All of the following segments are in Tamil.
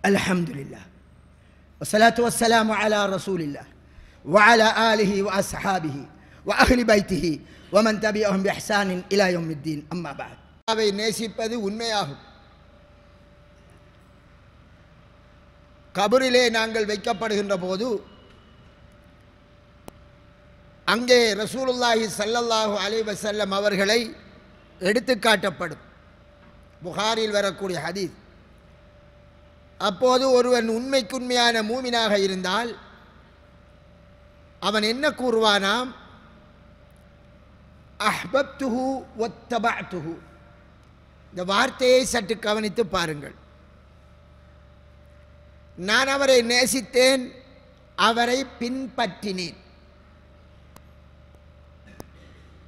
Alhamdulillah. Wassalatu wassalamu ala rasulillah wa ala alihi wa ashabihi wa ahli baytihi wa man tabi'ahum bi ihsanin ila yawmiddin. Amma ba'd. அவை நேசிப்பது உண்மையாகும். கபரிலே நாங்கள் வைக்கப்படுகின்ற போது அங்கே ரசூலுல்லாஹி ஸல்லல்லாஹு அலைஹி வஸல்லம் அவர்களை எடுத்துக்காட்டப்படும். புகாரில் வரக்கூடிய ஹதீஸ். அப்போது ஒருவன் உண்மைக்குண்மையான மூமினாக இருந்தால் அவன் என்ன கூறுவானாம்? அஹ்பப்துஹு வத்தபஅதுஹு. இந்த வார்த்தையை சற்று கவனித்து பாருங்கள். நான் அவரை நேசித்தேன், அவரை பின்பற்றினேன்.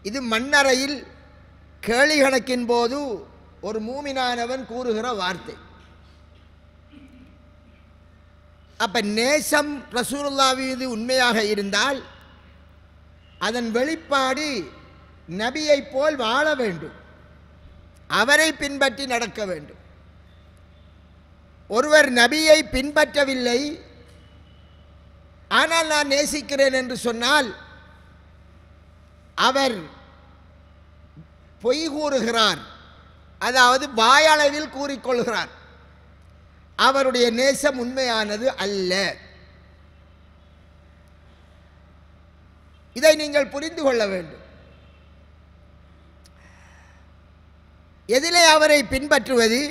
இது மண்ணறையில் கேலி கணக்கின் போது ஒரு மூமினானவன் கூறுகிற வார்த்தை. அப்ப நேசம் ரசூலுல்லாஹ் மீது உண்மையாக இருந்தால் அதன் வெளிப்பாடு நபியை போல் வாழ வேண்டும், அவரை பின்பற்றி நடக்க வேண்டும். ஒருவர் நபியை பின்பற்றவில்லை, ஆனால் நான் நேசிக்கிறேன் என்று சொன்னால் அவர் பொய் கூறுகிறார், அதாவது வாயளவில் கூறிக்கொள்கிறார். அவருடைய நேசம் உண்மையானது அல்ல. இதை நீங்கள் புரிந்து கொள்ள வேண்டும். எதிலே அவரை பின்பற்றுவது?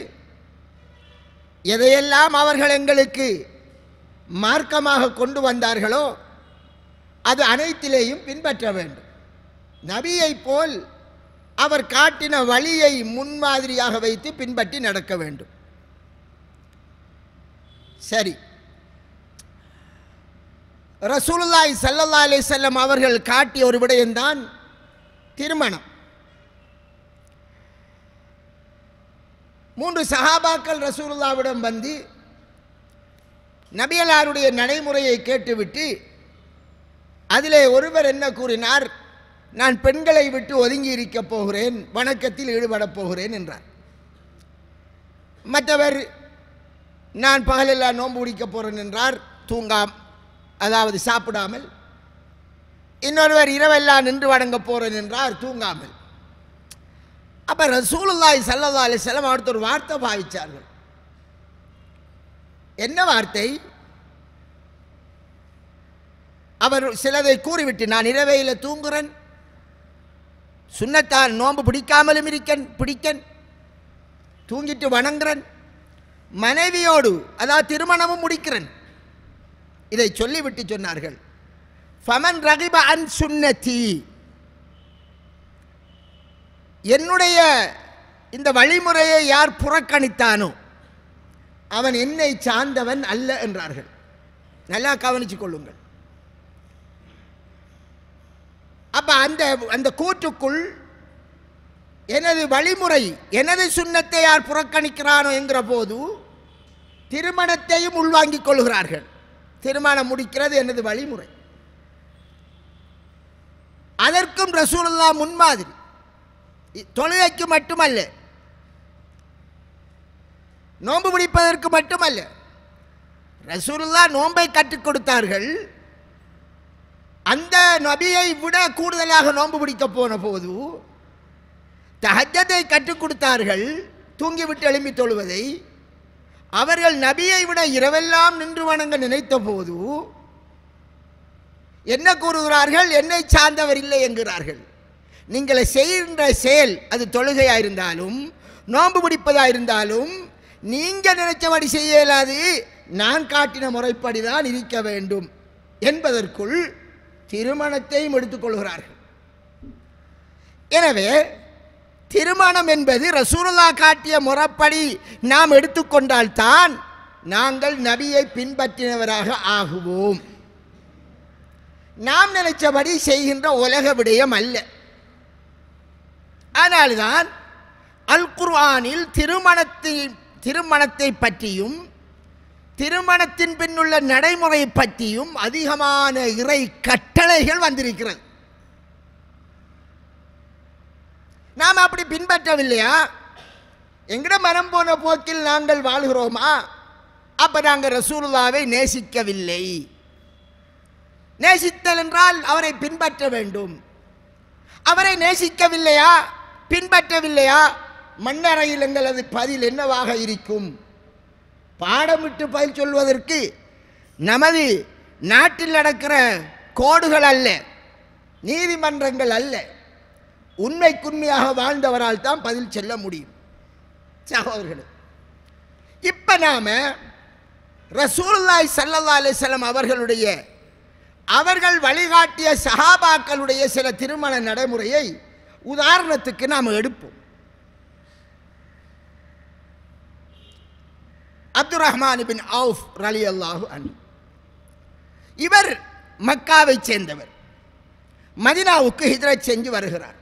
எதையெல்லாம் அவர்கள் எங்களுக்கு மார்க்கமாக கொண்டு வந்தார்களோ அது அனைத்திலேயும் பின்பற்ற வேண்டும். நபியை போல் அவர் காட்டின வழியை முன்மாதிரியாக வைத்து பின்பற்றி நடக்க வேண்டும். சரி, ரசூலுல்லாஹி ஸல்லல்லாஹு அலைஹி வஸல்லம் அவர்கள் காட்டிய ஒரு விடயம்தான் திருமணம். 3 சஹாபாக்கள் ரசூலுல்லாஹ்விடம் வந்து நபியலாருடைய நடைமுறையை கேட்டுவிட்டு அதிலே ஒருவர் என்ன கூறினார்? நான் பெண்களை விட்டு ஒதுங்கி இருக்கப் போகிறேன், வணக்கத்தில் ஈடுபடப் போகிறேன் என்றார். மற்றவர் நான் பகலெல்லாம் நோன்பு பிடிக்கப் போகிறேன் என்றார், அதாவது சாப்பிடாமல். இன்னொருவர் இரவெல்லாம் நின்று வணங்கப் போகிறேன் என்றார், தூங்காமல். அப்போ ரசூலுல்லாஹி ஸல்லல்லாஹு அலைஹி வஸல்லம் அடுத்த ஒரு வார்த்தை பாவிச்சார்கள். என்ன வார்த்தை? அவர் சிலதை கூறிவிட்டு, நான் இரவையில் தூங்குறேன், சுன்னத்தான் நோன்பு பிடிக்காமலும் பிடிக்கன், தூங்கிட்டு வணங்குறேன், மனைவியோடு அதாவது திருமணமும் முடிக்கிறேன். இதை சொல்லிவிட்டு சொன்னார்கள், ஃபமன் ரகிப அன் சுன்னதி, என்னுடைய இந்த வழிமுறையை யார் புறக்கணித்தானோ அவன் என்னை சார்ந்தவன் அல்ல என்றார்கள். நல்லா கவனித்துக் கொள்ளுங்கள். அப்ப அந்த கூற்றுக்குள் எனது வழிமுறை, எனது சுன்னத்தை யார் புறக்கணிக்கிறானோ என்கிற போது திருமணத்தையும் உள்வாங்கிக் கொள்கிறார்கள். திருமணம் முடிக்கிறது எனது வழிமுறை. அதற்கும் ரசூலுல்லாஹ் முன்மாதிரி. தொழுகைக்கு மட்டுமல்ல, நோன்பு பிடிப்பதற்கு மட்டுமல்ல, ரசூலுல்லாஹ் நோன்பை கற்றுக் கொடுத்தார்கள். அந்த நபியை விட கூடுதலாக நோன்பு பிடிக்க போன போது தஹஜ்ஜத்தை கற்றுக் கொடுத்தார்கள், தூங்கிவிட்டு எழும்பி தொழுவதை. அவர்கள் நபியை விட இரவெல்லாம் நின்று வணங்க நினைத்த போது என்ன கூறுகிறார்கள்? என்னை சார்ந்தவர் இல்லை என்கிறார்கள். நீங்கள் செய்கின்ற செயல், அது தொழுகையாயிருந்தாலும் நோன்பு பிடிப்பதாயிருந்தாலும் நீங்கள் நினைச்சபடி செய்ய இயலாது, நான் காட்டின முறைப்படிதான் இருக்க வேண்டும் என்பதற்குள் திருமணத்தையும் எடுத்துக்கொள்கிறார்கள். எனவே திருமணம் என்பது ரசூலுல்லாஹ் காட்டிய முறைப்படி நாம் எடுத்துக்கொண்டால்தான் நாங்கள் நபியை பின்பற்றினவராக ஆகுவோம். நாம் நினைச்சபடி செய்கின்ற உலக விடயம் அல்ல. ஆனால்தான் அல் குர்ஆனில் திருமணத்தை பற்றியும் திருமணத்தின் பின்னுள்ள நடைமுறை பற்றியும் அதிகமான இறை கட்டளைகள் வந்திருக்கிறது. நாம் அப்படி பின்பற்றவில்லையா? எங்கட மனம் போன போக்கில் நாங்கள் வாழ்கிறோமா? அப்ப நாங்கள் ரசூலுல்லாவை நேசிக்கவில்லை. நேசித்தல் என்றால் அவரை பின்பற்ற வேண்டும். அவரை நேசிக்கவில்லையா, பின்பற்றவில்லையா, மண்ணறையில் எங்களது பதில் என்னவாக இருக்கும்? பாடமிட்டு பதில் சொல்வதற்கு நமது நாட்டில் நடக்கிற கோடுகள் அல்ல, நீதிமன்றங்கள் அல்ல, உண்மைக்குண்மையாக வாழ்ந்தவரால் தான் பதில் சொல்ல முடியும். சகோதரர்களே, இப்ப நாம ரசூலுல்லாஹி ஸல்லல்லாஹு அலைஹி வஸல்லம் அவர்கள் வழிகாட்டிய சஹாபாக்களுடைய சில திருமண நடைமுறையை உதாரணத்துக்கு நாம் எடுப்போம். அப்துர் ரஹ்மான் பின் அவுஃப் ரலியல்லாஹு அன்ஹு, இவர் மக்காவை சேர்ந்தவர். மதீனாவுக்கு ஹிஜ்ரத் செஞ்சு வருகிறார்.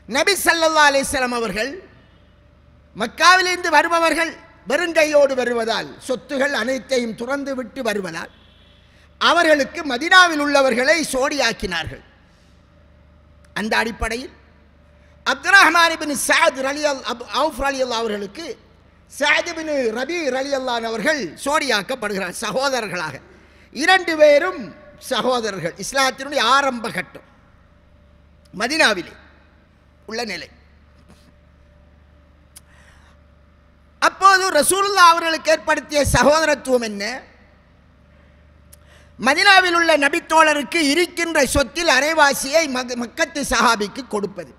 நபி ஸல்லல்லாஹு அலைஹி வஸல்லம் அவர்கள் மக்காவிலிருந்து வருபவர்கள் வெறுங்கையோடு வருவதால், சொத்துகள் அனைத்தையும் துறந்து விட்டு வருவதால் அவர்களுக்கு மதீனாவில் உள்ளவர்களை சோடியாக்கினார்கள். அந்த அடிப்படையில் அப்துர் ரஹ்மான் பின் சஅத் அவுஃப் ரலியல்லாஹு அவர்களுக்கு சஅத் பின் ரபி ரலியல்லாஹு அவர்கள் சோடியாக்கப்படுகிறார் சகோதரர்களாக. இரண்டு பேரும் சகோதரர்கள். இஸ்லாத்தினுடைய ஆரம்ப கட்டம் மதீனாவிலே உள்ள நிலை. அப்போது ரசூலுல்லாஹ் அவர்களுக்கு ஏற்படுத்திய சகோதரத்துவம் என்ன? மதீனாவில் உள்ள நபித்தோழருக்கு இருக்கின்ற சொத்தில் அரைவாசியை மக்கத்து சஹாபிக்கு கொடுப்பது.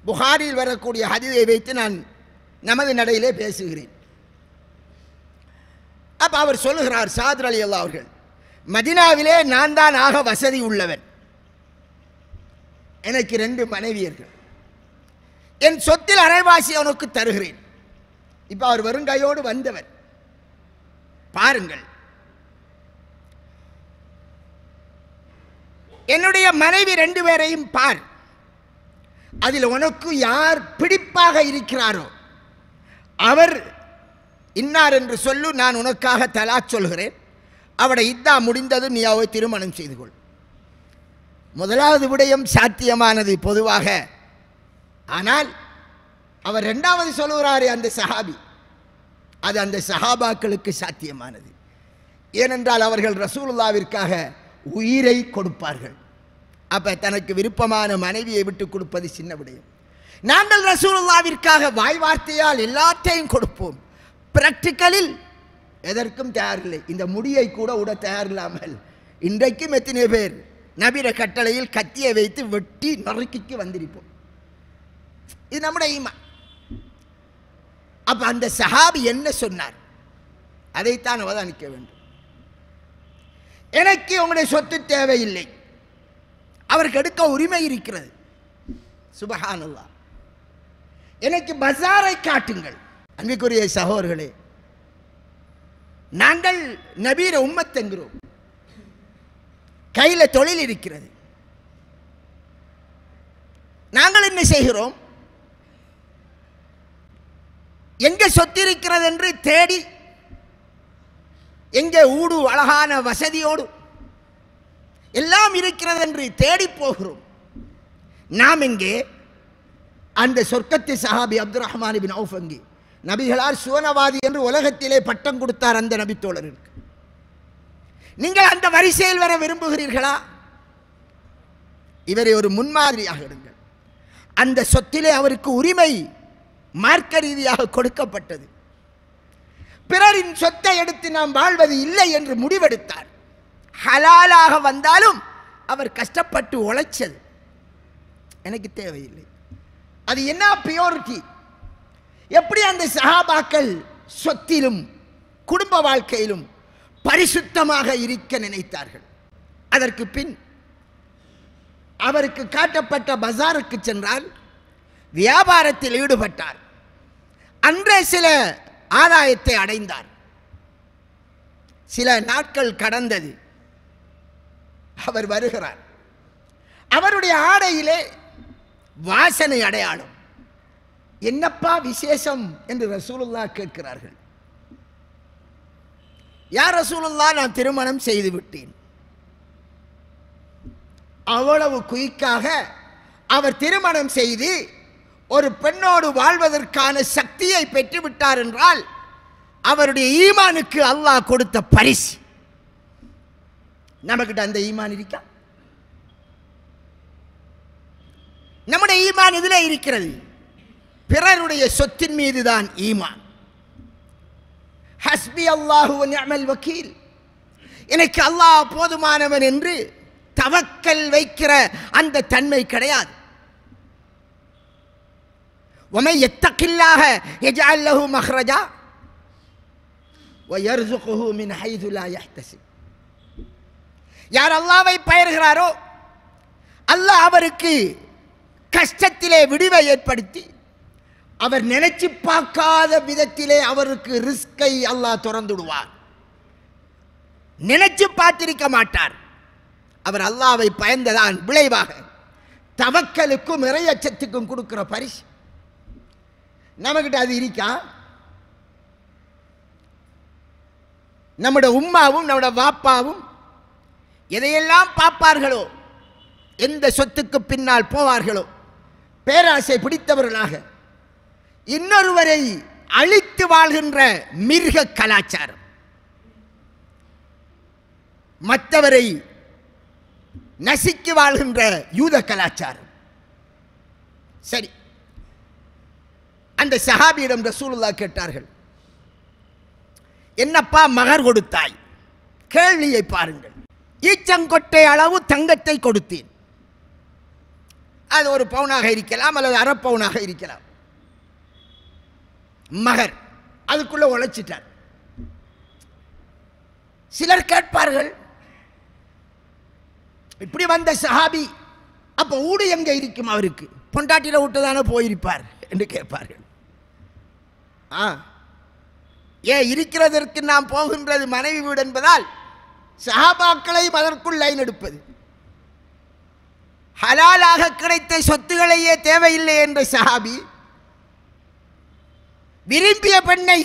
புகாரில் வரக்கூடிய ஹதீஸை வைத்து நான் நமது நடையிலே பேசுகிறேன். அப்ப அவர் சொல்லுகிறார், சாத் ரலியல்லாஹு அவர்கள், மதீனாவிலே நான் தான் ஆக வசதி உள்ளவன், எனக்கு 2 மனைவியர்கள், என் சொத்தில் அரைவாசி அவனுக்கு தருகிறேன். இப்ப அவர் வெறுங்கையோடு வந்தவர். பாருங்கள், என்னுடைய மனைவி 2 பேரையும் பார், அதில் உனக்கு யார் பிடிப்பாக இருக்கிறாரோ அவர் இன்னார் என்று சொல்லு, நான் உனக்காக தலாக் சொல்கிறேன், அவளை இத்தா முடிந்தது, நீ அவளை திருமணம் செய்து கொள். முதலாவது விடயம் சாத்தியமானது பொதுவாக. ஆனால் அவர் 2வது சொல்லுகிறாரே அந்த சஹாபி, அது அந்த சஹாபாக்களுக்கு சாத்தியமானது. ஏனென்றால் அவர்கள் ரசூலுல்லாவிற்காக உயிரை கொடுப்பார்கள். அப்ப தனக்கு விருப்பமான மனைவியை விட்டு கொடுப்பது சின்ன விடயம். நாங்கள் ரசூலுல்லாவிற்காக வாய் வார்த்தையால் எல்லாத்தையும் கொடுப்போம், பிராக்டிக்கலில் எதற்கும் தயாரில்லை. இந்த முடியை கூட உட தயாரில்லாமல் இன்றைக்கும் எத்தனை பேர் நபிர கட்டளையில் கத்தியை வைத்து வெட்டி நறுக்கிக்கு வந்திருப்போம். இது நம்முடைய ஈமான். அப்ப அந்த சஹாபி என்ன சொன்னார் அதைத்தான் அவதானிக்க வேண்டும். எனக்கு உங்களுடைய சொத்து தேவையில்லை, அவருக்கு எடுக்க உரிமை இருக்கிறது. சுபஹானல்லாஹ். எனக்கு பஜாரை காட்டுங்கள். அன்பிற்குரிய சகோதரர்களே, நாங்கள் நபீர உம்மத் என்கிறோம், கையில தொழில் இருக்கிறது. நாங்கள் என்ன செய்கிறோம்? எங்க சொத்து இருக்கிறது என்று தேடி, எங்கே ஊடு அழகான வசதியோடு எல்லாம் இருக்கிறது என்று தேடி போகிறோம். நாம் எங்கே? அந்த சொர்க்கத்து சஹாபி அப்துர் ரஹ்மான் பின் அவுஃப் அங்கே நபிகளார் சுவனவாதி என்று உலகத்திலே பட்டம் கொடுத்தார் அந்த நபித்தோழருக்கு. நீங்கள் அந்த வரிசையில் வர விரும்புகிறீர்களா? இவரை ஒரு முன்மாதிரியாக எடுங்கள். அந்த சொத்திலே அவருக்கு உரிமை மார்க்க ரீதியாக கொடுக்கப்பட்டது. பிறரின் சொத்தை எடுத்து நாம் வாழ்வது இல்லை என்று முடிவெடுத்தார். ஹலாலாக வந்தாலும் அவர் கஷ்டப்பட்டு உழைச்சது எனக்கு தேவையில்லை. அது என்ன பியூரிட்டி? எப்படி அந்த சஹாபாக்கள் சொத்திலும் குடும்ப வாழ்க்கையிலும் பரிசுத்தமாக இருக்க நினைத்தார்கள். அதற்கு பின் அவருக்கு காட்டப்பட்ட பஜாருக்கு சென்றால் வியாபாரத்தில் ஈடுபட்டார். அன்றே சில ஆதாயத்தை அடைந்தார். சில நாட்கள் கடந்தது. அவர் வருகிறார். அவருடைய ஆடையிலே வாசனை அடையாளம். என்னப்பா விசேஷம் என்று ரசூலுல்லாஹ் கேட்கிறார்கள். யா ரசூலுல்லாஹ், நான் திருமணம் செய்து விட்டேன். அவ்வளவு குயிக்காக அவர் திருமணம் செய்து ஒரு பெண்ணோடு வாழ்வதற்கான சக்தியை பெற்றுவிட்டார் என்றால் அவருடைய ஈமானுக்கு அல்லாஹ் கொடுத்த பரிசு. நமக்கிட்ட அந்த ஈமான் இருக்கா? நம்முடைய ஈமான் இதிலே இருக்கிறது. பிறருடைய சொத்தின் மீது தான் ஈமான். ஹஸ்பி அல்லாஹு வ நிஅமல் வக்கீல், எனக்கு அல்லாஹ் போதுமானவன் என்று தவக்கல் வைக்கிற அந்த தன்மை கிடையாது. ومن يتق الله يجعل له مخرجا ويرزقه من حيث لا يحتسب. யார் அல்லாஹ்வை பயர்கிறாரோ அல்லாஹ் அவருக்கு கஷ்டத்திலே விடிவை ஏற்படுத்தி அவர் நினைச்சு பார்க்காத விதத்திலே அவருக்கு ரிஸ்கை அல்லாஹ் திறந்துடுவார். நினைச்சு பார்த்திருக்க மாட்டார். அவர் அல்லாஹ்வை பயந்ததான் விளைவாக தவக்கலுக்கும் இறையச்சத்துக்கும் கொடுக்கிற பரிசு. நமக்கிட்ட அது இருக்கா? நம்முடைய உம்மாவும் நம்முடைய வாப்பாவும் எதையெல்லாம் பார்ப்பார்களோ, எந்த சொத்துக்கு பின்னால் போவார்களோ, பேராசை பிடித்தவர்களாக இன்னொருவரை அழித்து வாழ்கின்ற மிருக கலாச்சாரம், மற்றவரை நசிக்கு வாழ்கின்ற யூத கலாச்சாரம். சரி, அந்த சஹாபியிடம் ரசூலுல்லாஹ் கேட்டார்கள், என்னப்பா மகர் கொடுத்தாய்? கேள்வியை பாருங்கள். ஈச்சங்கொட்டை அளவு தங்கத்தை கொடுத்தேன். அது ஒரு பவுனாக இருக்கலாம் அல்லது அரை பவுனாக இருக்கலாம். மகர் அதுக்குள்ள உழைச்சிட்டார். சிலர் கேட்பார்கள், இப்படி வந்த சஹாபி அப்ப ஊடு எங்க இருக்கும்? அவருக்கு பொண்டாட்டியில விட்டுதானே போயிருப்பார் என்று கேட்பார்கள். ஏன் இருக்கிறதற்கு நாம் போகின்றது மனைவி வீடு என்பதால் சஹாபாக்களை அதற்குள் லைன் எடுப்பது, ஹலாலாக கிடைத்த சொத்துக்களையே தேவையில்லை என்ற சஹாபி, விரும்பிய பெண்ணை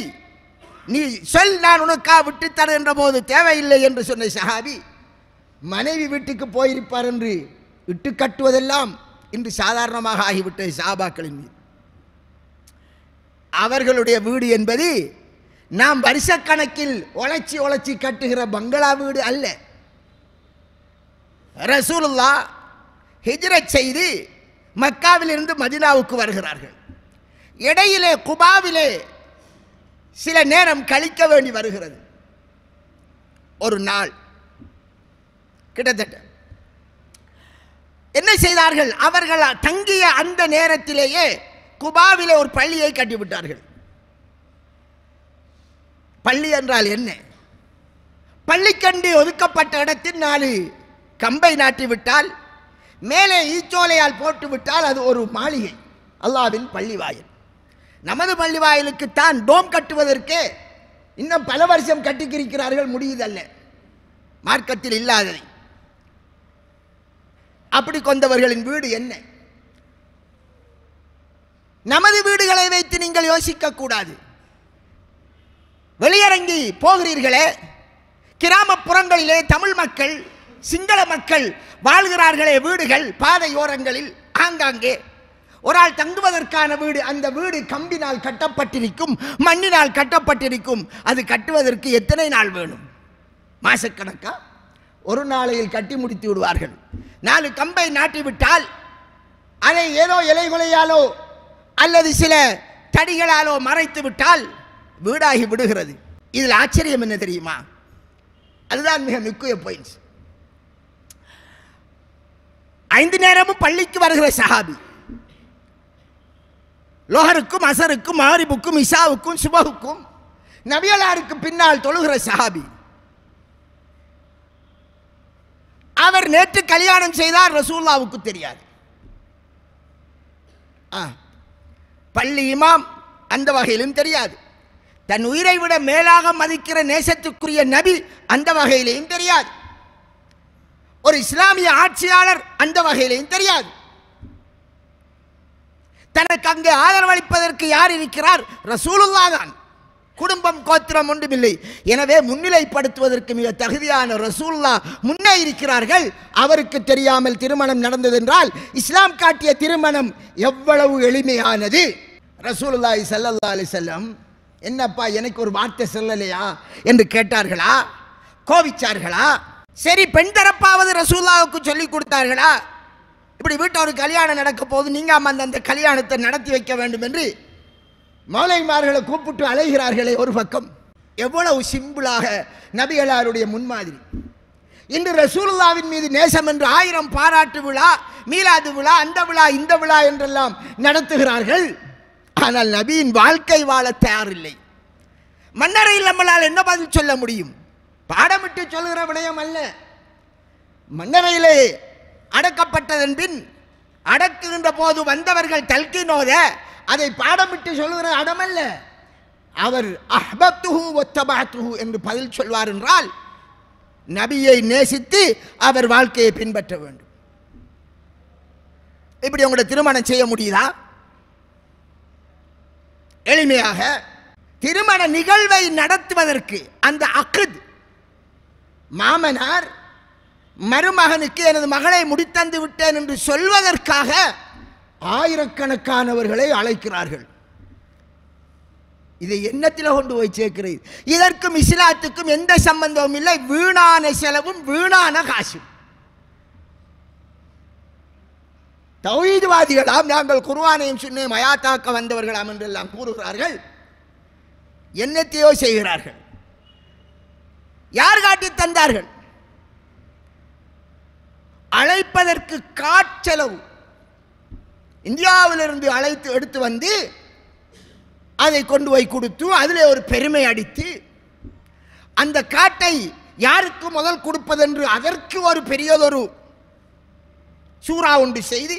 நீ சொல் நான் உனக்கா விட்டுத்தர என்ற போது தேவையில்லை என்று சொன்ன சஹாபி மனைவி வீட்டுக்கு போயிருப்பார் என்று இட்டு கட்டுவதெல்லாம் இன்று சாதாரணமாக ஆகிவிட்டது சஹாபாக்களின் மீது. அவர்களுடைய வீடு என்பது நாம் வருஷக்கணக்கில் உழைச்சி கட்டுகிற பங்களா வீடு அல்ல. ரசூலுல்லாஹ் ஹிஜ்ரத் செய்து மக்காவிலிருந்து மதீனாவுக்கு வருகிறார்கள். இடையிலே குபாவிலே சில நேரம் கழிக்க வேண்டி வருகிறது. ஒரு நாள் கிட்டத்தட்ட என்ன செய்தார்கள்? அவர்கள் தங்கிய அந்த நேரத்திலேயே குபாவிலே ஒரு பள்ளியை கட்டிவிட்டார்கள். பள்ளி என்றால் என்ன? பள்ளிக்கண்டு ஒதுக்கப்பட்ட இடத்தில் 4 கம்பை நாட்டிவிட்டால், மேலே ஈச்சோலையால் போட்டுவிட்டால் அது ஒரு மாளிகை, அல்லாஹ்வின் பள்ளி வாயில். நமது பள்ளி வாயிலுக்குத்தான் டோம் கட்டுவதற்கே இன்னும் பல வருஷம் கட்டிக்கிருக்கிறார்கள், முடியுதல்ல, மார்க்கத்தில் இல்லாததை. அப்படி கொண்டவர்களின் வீடு என்ன? நமது வீடுகளை வைத்து நீங்கள் யோசிக்க கூடாது. வெளியரங்கி போகிறீர்களே, கிராமப்புறங்களிலே தமிழ் மக்கள் சிங்கள மக்கள் வாழ்கிறார்களே, வீடுகள் பாதையோரங்களில் ஆங்காங்கே ஒரு ஆள் தங்குவதற்கான வீடு. அந்த வீடு கம்பினால் கட்டப்பட்டிருக்கும், மண்ணினால் கட்டப்பட்டிருக்கும். அது கட்டுவதற்கு எத்தனை நாள் வேணும்? மாசக்கணக்கா? ஒரு நாளையில் கட்டி முடித்து விடுவார்கள். 4 கம்பை நாட்டிவிட்டால் அதை ஏதோ இலைகுலையாலோ அல்லது சில தடிகளாலோ மறைத்து விட்டால் வீடாகி விடுகிறது. இதில் ஆச்சரியம் என்ன தெரியுமா? அதுதான் மிக முக்கிய பாயிண்ட்ஸ். 5 நேரமும் பள்ளிக்கு வருகிற சஹாபி, லோஹருக்கும் அசருக்கும் மாரிபுக்கும் இஷாவுக்கும் சுபஹுக்கும் நபியலாருக்கு பின்னால் தொழுகிற சஹாபி. அவர் நேற்று கல்யாணம் செய்தார், ரசூலுல்லாஹ்வுக்கு தெரியாது. பள்ளி இமாம் அந்த வகையிலும் தெரியாது. தன் உயிரை விட மேலாக மதிக்கிற நேசத்துக்குரிய நபி அந்த வகையிலேயும் தெரியாது. ஒரு இஸ்லாமிய ஆட்சியாளர் அந்த வகையிலேயும் தெரியாது. தனக்கு அங்கே ஆதரவளிப்பதற்கு யார் இருக்கிறார்? ரசூலுல்லாஹ் தான். குடும்பம் கோத்திரம் ஒன்றுமில்லை. எனவே முன்னிலைப்படுத்துவதற்கு மிக தகுதியான ரசூலுல்லாஹ் முன்னே இருக்கிறார்கள். அவருக்கு தெரியாமல் திருமணம் நடந்தது என்றால் இஸ்லாம் காட்டிய திருமணம் எவ்வளவு எளிமையானது. ரசூலுல்லாஹி ஸல்லல்லாஹு அலைஹி வஸல்லம் என்னப்பா எனக்கு ஒரு வார்த்தை சொல்லலையா என்று கேட்டார்களா? கோவிச்சார்களா? சரி, பெண் தரப்பாவது ரசூலுல்லாஹ்வுக்கு சொல்லி கொடுத்தார்களா? இப்படி வீட்டில் ஒரு கல்யாணம் நடக்க போது நீங்க அந்த கல்யாணத்தை நடத்தி வைக்க வேண்டும் என்று மௌலைமார்களை கூப்பிட்டு அலைகிறார்களே ஒரு பக்கம். எவ்வளவு சிம்பிளாக நபிகளாருடைய முன்மாதிரி. இன்று ரசூலுல்லாஹ்வின் மீது நேசம் என்று 1000 பாராட்டு விழா, மீலாது விழா, அந்த விழா இந்த விழா என்றெல்லாம் நடத்துகிறார்கள். ஆனால் நபியின் வாழ்க்கை வாழ தயாரில்லை. மன்னரையில் நம்மளால் என்ன பதில் சொல்ல முடியும்? பாடமிட்டு சொல்லுகிற விடயம் அல்ல. மன்னரையிலே அடக்கப்பட்டதன் பின் அடக்குகின்ற போது வந்தவர்கள் தல்கீனோத அதை பாடமிட்டு சொல்லுகிற இடமல்ல. அவர் அஹ்பத்துஹு வத்தபஅத்துஹு என்று பதில் சொல்வார் என்றால் நபியை நேசித்து அவர் வாழ்க்கையை பின்பற்ற வேண்டும். இப்படி உங்களை திருமணம் செய்ய முடியுதா? எளிமையாக திருமண நிகழ்வை நடத்துவதற்கு அந்த அக்த், மாமனார் மருமகனுக்கு எனது மகளை முடித்தந்து விட்டேன் என்று சொல்வதற்காக ஆயிரக்கணக்கானவர்களை அழைக்கிறார்கள். இதை எண்ணத்தில் கொண்டு போய் சேர்க்கிறது. இதற்கும் இஸ்லாத்துக்கும் எந்த சம்பந்தமும் இல்லை. வீணான செலவும் வீணான காசும். தௌஹீத்வாதிகளாம் நாங்கள் குர்ஆனையும் சுன்னையும் மயாத்தாக்க வந்தவர்களாம் என்றெல்லாம் கூறுகிறார்கள். என்னத்தையோ செய்கிறார்கள். யார் காட்டி தந்தார்கள்? அழைப்பதற்கு காட்செலவு. இந்தியாவிலிருந்து அழைத்து எடுத்து வந்து அதை கொண்டு போய் கொடுத்து அதிலே ஒரு பெருமை அடித்து அந்த காட்டை யாருக்கு முதல் கொடுப்பதென்று அதற்கு ஒரு பெரியதொரு சூறா உண்டு செய்து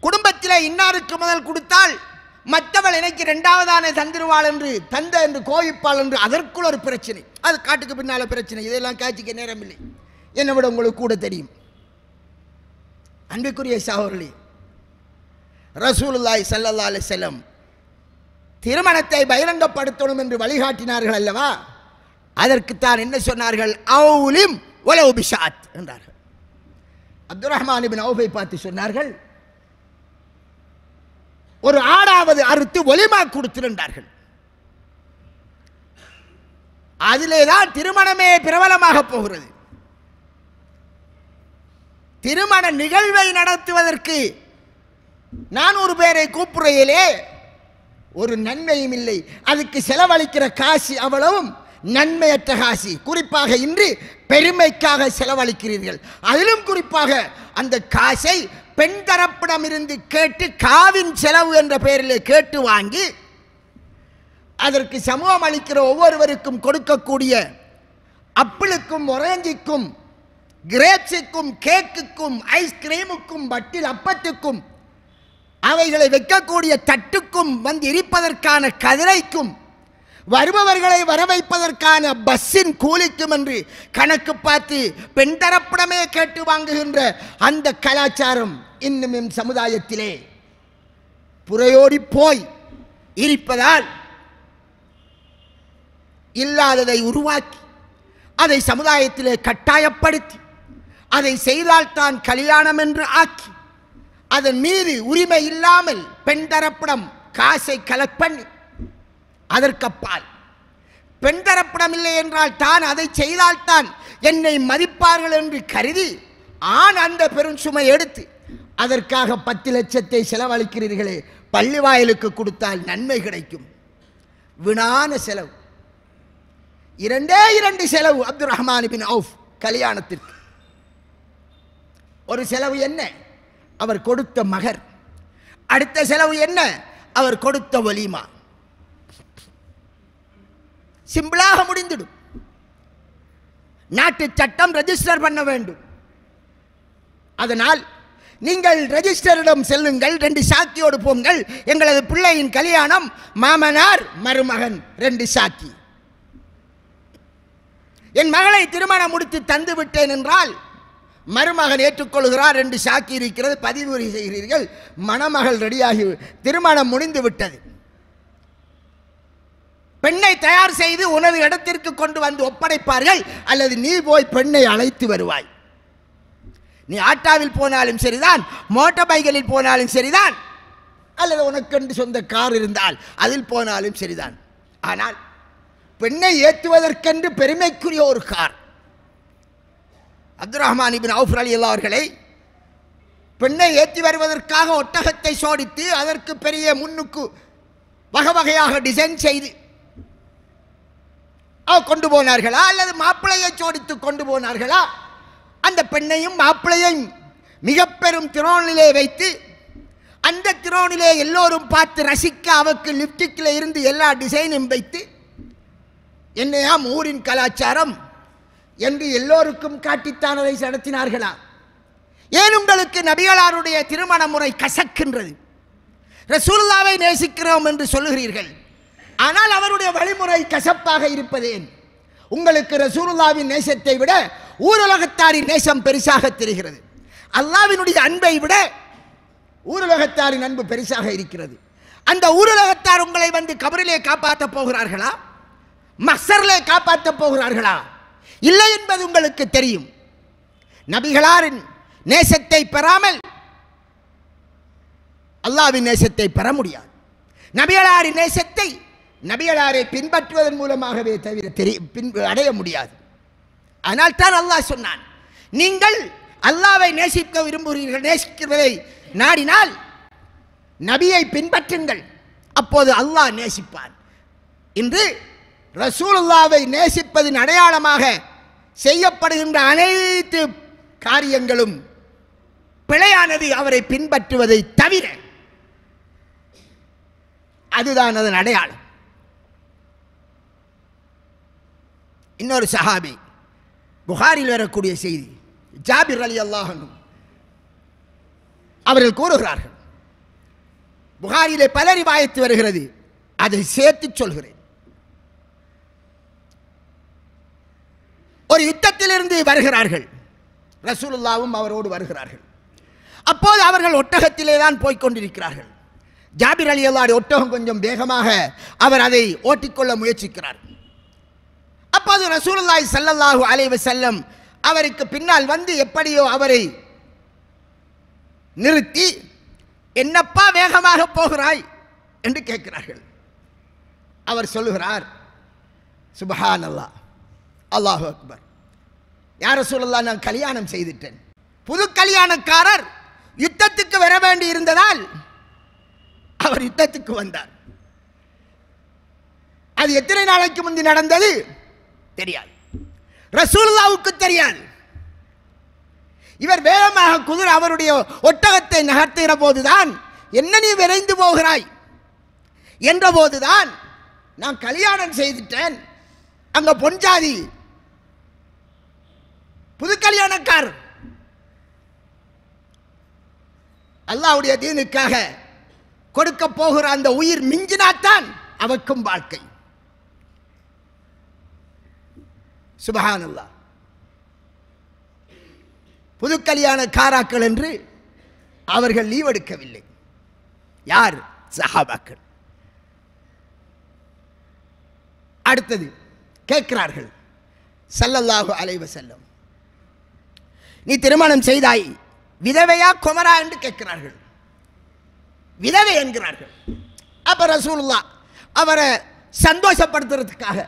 குடும்பத்தில் இன்னாருக்கு முதல் கொடுத்தால் மற்றவள் எனக்கு இரண்டாவதானே தந்திருவாள் என்று தந்த என்று கோவிப்பாள் என்று அதற்குள் ஒரு பிரச்சனை. அது காட்டுக்கு பின்னால பிரச்சனை. இதெல்லாம் காட்சிக்க நேரம் இல்லை. என்னை விட உங்களுக்கு கூட தெரியும். அன்புக்குரிய சகோதரர்களே, ரசூலுல்லாஹி ஸல்லல்லாஹு அலைஹி வஸல்லம் திருமணத்தை பகிரங்கப்படுத்தணும் என்று வழிகாட்டினார்கள் அல்லவா? அதற்குத்தான் என்ன சொன்னார்கள்? அவுலிம் வலவு பிஷாத் என்றார்கள். அப்துர் ரஹ்மான் இப்னு அவுஃபை பார்த்து சொன்னார்கள், ஒரு ஆடாவது அறுத்து ஒலிமா கொடுத்திருந்தார்கள். அதிலேதான் திருமணமே பிரபலமாக போகிறது. திருமண நிகழ்வை நடத்துவதற்கு 400 பேரை கூப்பிடுறையிலே ஒரு நன்மையும் இல்லை. அதுக்கு செலவழிக்கிற காசு அவ்வளவும் நன்மையற்ற காசு. குறிப்பாக இன்று பெருமைக்காக செலவழிக்கிறீர்கள். அதிலும் குறிப்பாக அந்த காசை பெண் தரப்பிடம் இருந்து கேட்டு காவின் செலவு என்ற பெயரிலே கேட்டு வாங்கி அதற்கு சமூகம் அளிக்கிற ஒவ்வொருவருக்கும் கொடுக்கக்கூடிய அப்பிளுக்கும் ஒரேஞ்சிக்கும் கிரேப்ஸுக்கும் கேக்குக்கும் ஐஸ்கிரீமுக்கும் பட்டில் அப்பத்துக்கும் அவைகளை வைக்கக்கூடிய தட்டுக்கும் வந்து இருப்பதற்கான கதிரைக்கும் வருபவர்களை வரவைப்பதற்கான பஸ்ஸின் கூலிக்கும் என்று கணக்கு பார்த்து பெண் தரப்பிடமே கேட்டு வாங்குகின்ற அந்த கலாச்சாரம் இன்னும் சமுதாயத்திலே புறையோடி போய் இருப்பதால் இல்லாததை உருவாக்கி அதை சமுதாயத்திலே கட்டாயப்படுத்தி அதை செய்தால்தான் கல்யாணம் என்று ஆக்கி அதன் மீது உரிமை இல்லாமல் பெண் தரப்பிடம் காசை கலெக்ட் பண்ணி அதற்கப்பால் பெண் தரப்பிடம் இல்லை என்றால் தான் அதை செய்தால்தான் என்னை மதிப்பார்கள் என்று கருதி ஆண் அந்த பெரும் சுமை எடுத்து அதற்காக 10 லட்சத்தை செலவழிக்கிறீர்களே, பள்ளி வாயிலுக்கு கொடுத்தால் நன்மை கிடைக்கும். வீணான செலவு. 2 செலவு அப்துர் ரஹ்மான் இப்னு அவுஃப் கல்யாணத்திற்கு. ஒரு செலவு என்ன? அவர் கொடுத்த மகர். அடுத்த செலவு என்ன? அவர் கொடுத்த வலிமா. சிம்பிளாக முடிந்துடும். நாட்டு சட்டம் ரெஜிஸ்டர் பண்ண வேண்டும். அதனால் நீங்கள் ரெஜிஸ்டரிடம் செல்லுங்கள், 2 சாக்கியோடு போங்கள், எங்களது பிள்ளையின் கல்யாணம், மாமனார் மருமகன் 2 சாக்கி. என் மகளை திருமணம் முடித்து தந்து விட்டேன் என்றால் மருமகன் ஏற்றுக்கொள்கிறார். 2 சாக்கி இருக்கிறது, பதிவுரை செய்கிறீர்கள், மணமகள் ரெடியாகி திருமணம் முடிந்து விட்டது. பெண்ணை தயார் செய்து உனது இடத்திற்கு கொண்டு வந்து ஒப்படைப்பார்கள். அல்லது நீ போய் பெண்ணை அழைத்து வருவாய். நீ ஆட்டாவில் போனாலும் சரிதான், மோட்டார் பைக்கில் போனாலும் சரிதான், அல்லது உனக்கென்று சொந்த கார் இருந்தால் அதில் போனாலும் சரிதான். ஆனால் பெண்ணை ஏற்றுவதற்கென்று பெருமைக்குரிய ஒரு கார். அப்துல் ரஹ்மான் இப்னு அவுஃப் ரலியல்லாஹு அவர்களை பெண்ணை ஏற்றி வருவதற்காக ஒட்டகத்தை சோடித்து அதற்கு பெரிய முன்னுக்கு வகை வகையாக டிசைன் செய்து கொண்டு போனார்களா அல்லது மாப்பிள்ளையை சோடித்து கொண்டு போனார்களா? அந்த பெண்ணையும் மாப்பிள்ளையும் மிக பெரும் திரோனிலே வைத்து அந்த திரோனிலே எல்லோரும் பார்த்து ரசிக்க அவருக்கு லிப்டிக்கில் இருந்து எல்லா டிசைனும் வைத்து என்னையாம் ஊரின் கலாச்சாரம் என்று எல்லோருக்கும் காட்டித்தான் அதை நடத்தினார்களா? ஏன் உங்களுக்கு நபிகளாருடைய திருமண முறை கசக்கின்றது? ரசூலுல்லாவை நேசிக்கிறோம் என்று சொல்லுகிறீர்கள், ஆனால் அவருடைய வழிமுறை கசப்பாக இருப்பதேன்? உங்களுக்கு ரசூலுல்லாவின் நேசத்தை விட ஊருலகத்தாரின் நேசம் பெருசாக தெரிகிறது. அல்லாஹ்வினுடைய அன்பை விட ஊருலகத்தாரின் அன்பு பெருசாக இருக்கிறது. அந்த ஊருலகத்தார் உங்களை வந்து கபரிலே காப்பாற்ற போகிறார்களா? மஹ்சரிலே காப்பாற்ற போகிறார்களா? இல்லை என்பது உங்களுக்கு தெரியும். நபிகளாரின் நேசத்தை பெறாமல் அல்லாஹ்வின் நேசத்தை பெற முடியாது. நபிகளாரின் நேசத்தை நபிகளாரை பின்பற்றுவதன் மூலமாகவே தவிர அடைய முடியாது. ஆனால் தான் அல்லாஹ் சொன்னான், நீங்கள் அல்லாஹ்வை நேசிக்க விரும்புகிறீர்கள், நேசிக்கிறதை நாடினால் நபியை பின்பற்றுங்கள், அப்போது அல்லாஹ் நேசிப்பான். இன்று ரசூலுல்லாவை நேசிப்பதின் அடையாளமாக செய்யப்படுகின்ற அனைத்து காரியங்களும் பிழையானது. அவரை பின்பற்றுவதை தவிர அதுதான் அதன் அடையாளம். இன்னொரு சஹாபி, புகாரில் வரக்கூடிய செய்தி, ஜாபிர் ரலியல்லாஹு அன்ஹு அவர்கள் கூறுகிறார்கள், புகாரிலே பல ரிவாயத்து வருகிறது, அதை சேர்த்து சொல்கிறேன். ஒரு யுத்தத்திலிருந்து வருகிறார்கள், ரசூலுல்லாவும் அவரோடு வருகிறார்கள். அப்போது அவர்கள் ஒட்டகத்திலே தான் போய்கொண்டிருக்கிறார்கள். ஜாபிர் ரலியல்லாஹு ஒட்டகம் கொஞ்சம் வேகமாக அவர் அதை ஓட்டிக்கொள்ள முயற்சிக்கிறார். அப்போது ரசூலுல்லாஹி ஸல்லல்லாஹு அலைஹி வஸல்லம் அவருக்கு பின்னால் வந்து எப்படியோ அவரை நிறுத்தி, என்னப்பா வேகமாக போகிறாய் என்று கேட்கிறார்கள். அவர் சொல்லுகிறார், சுப்ஹானல்லாஹ், அல்லாஹு அக்பர், யா ரசூலுல்லாஹ், நான் கல்யாணம் செய்துட்டேன். புது கல்யாணக்காரர் யுத்தத்துக்கு வர வேண்டி இருந்ததால் அவர் யுத்தத்துக்கு வந்தார். அது எத்தனை நாளைக்கு முந்தி நடந்தது தெரியாது, ரசூலுல்லாஹ்வுக்கு தெரியாது. இவர் வேகமாக குதிரை அவருடைய ஒட்டகத்தை நகர்த்துகிற போதுதான், என்ன நீ விரைந்து போகிறாய் என்ற போதுதான், நான் கல்யாணம் செய்துட்டேன், அங்க பொன்ஜாதி புது கல்யாணக்காரர் அல்லாஹ்வுடைய தீனுக்காக கொடுக்க போகிற அந்த உயிர் மிஞ்சினாத்தான் அவருக்கும் வாழ்க்கை. சுப்ஹானல்லாஹ். புது கல்யாண காராக்கள் என்று அவர்கள் லீவ் எடுக்கவில்லை. யார்? சஹாபாக்கள். அடுத்தது கேட்கிறார்கள், ஸல்லல்லாஹு அலைஹி வஸல்லம், நீ திருமணம் செய்தாய், விதவையா குமரா என்று கேட்கிறார்கள். விதவை என்கிறார்கள். அப்ப ரசூலுல்லாஹ் அவரை சந்தோஷப்படுத்துறதுக்காக,